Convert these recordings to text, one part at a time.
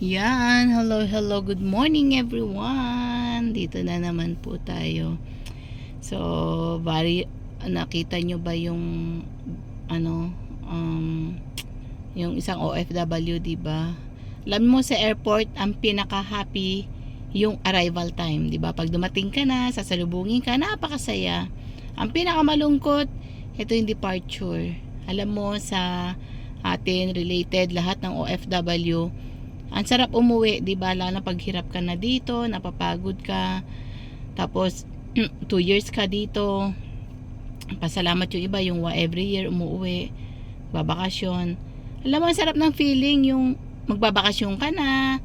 Yan, hello, good morning everyone. Dito na naman po tayo. So, nakita nyo ba yung ano, yung isang OFW, di ba? Alam mo sa airport, ang pinaka-happy yung arrival time, di ba? Pag dumating ka na, sasalubungin ka, napakasaya. Ang pinakamalungkot, ito yung departure. Alam mo sa atin related lahat ng OFW, ang sarap umuwi, 'di ba? Lalo na paghirap ka na dito, napapagod ka. Tapos 2 years ka dito. Pasalamat yung iba yung every year umuwi, babakasyon. Alam mo, ang sarap ng feeling yung magbabakasyon ka na,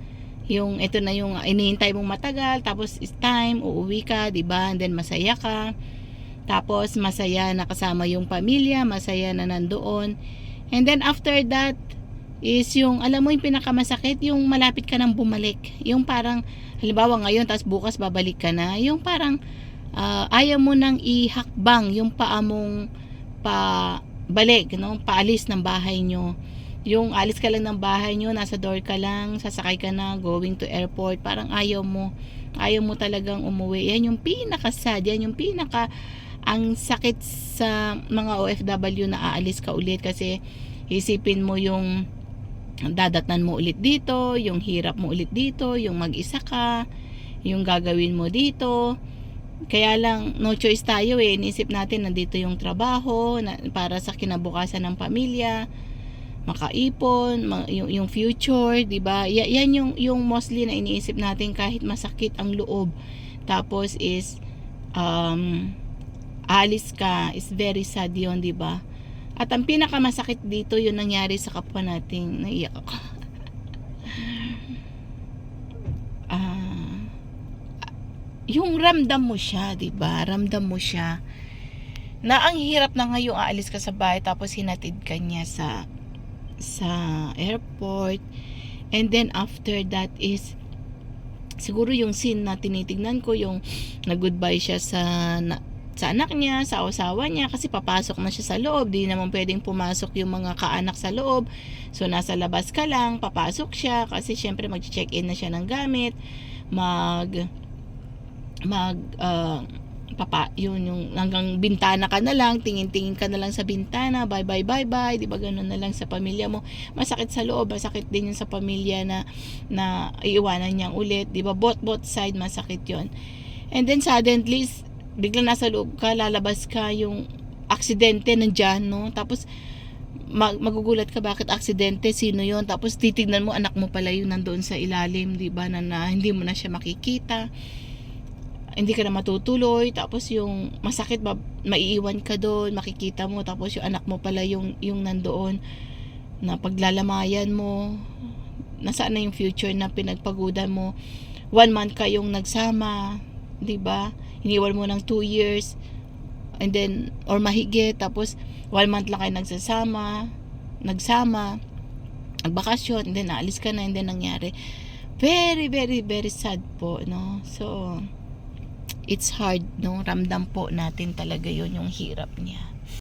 yung ito na yung inihintay mong matagal, tapos it's time, uuwi ka, 'di ba? And then masaya ka. Tapos masaya na kasama yung pamilya, masaya na nandoon. And then after that is yung, alam mo yung pinakamasakit, yung malapit ka nang bumalik. Yung parang, halimbawa ngayon, tapos bukas babalik ka na. Yung parang, ayaw mo nang ihakbang yung paa mong pabalik, no? Paalis ng bahay nyo. Yung alis ka lang ng bahay nyo, nasa door ka lang, sasakay ka na, going to airport, parang ayaw mo talagang umuwi. Yan yung pinaka-sad, yan yung ang sakit sa mga OFW na aalis ka ulit, kasi isipin mo yung dadatnan mo ulit dito, yung hirap mo ulit dito, yung mag-isa ka, yung gagawin mo dito. Kaya lang, no choice tayo eh. Inisip natin, nandito yung trabaho para sa kinabukasan ng pamilya, makaipon, yung future, di ba? Yan yung mostly na iniisip natin kahit masakit ang loob. Tapos is alis ka, is very sad yun, di ba? At ang pinakamasakit dito, yung nangyari sa kapwa nating, naiyak ako. Yung ramdam mo siya, 'di ba? Ramdam mo siya na ang hirap na ngayong aalis ka sa bahay, tapos hinatid ka niya sa airport. And then after that is siguro yung scene na tinitignan ko, yung nag-goodbye siya sa anak niya, sa asawa niya, kasi papasok na siya sa loob. Di naman pwedeng pumasok yung mga kaanak sa loob. So nasa labas ka lang, papasok siya kasi syempre mag-check-in na siya ng gamit, yun yung hanggang bintana ka na lang, tingin-tingin ka na lang sa bintana, bye, di ba ganun na lang sa pamilya mo. Masakit sa loob, masakit din yun sa pamilya na iiwanan niyang ulit, di ba? Both side masakit yun. And then suddenly bigla nasa loob ka, lalabas ka, yung aksidente nandyan, no? Tapos magugulat ka, bakit aksidente, sino yon? Tapos titignan mo, anak mo pala yung nandoon sa ilalim, di ba, na hindi mo na siya makikita, hindi ka na matutuloy. Tapos yung masakit, maiiwan ka doon, makikita mo, tapos yung anak mo pala yung nandoon, na paglalamayan mo, nasaan na yung future na pinagpagudan mo. 1 month kayong nagsama, di ba? Iniwan mo ng 2 years, and then, or mahigit, tapos 1 month lang kayo nagsama, nagbakasyon, and then naalis ka na, and then nangyari. Very, very, very sad po, no? So, it's hard, no? Ramdam po natin talaga yon, yung hirap niya.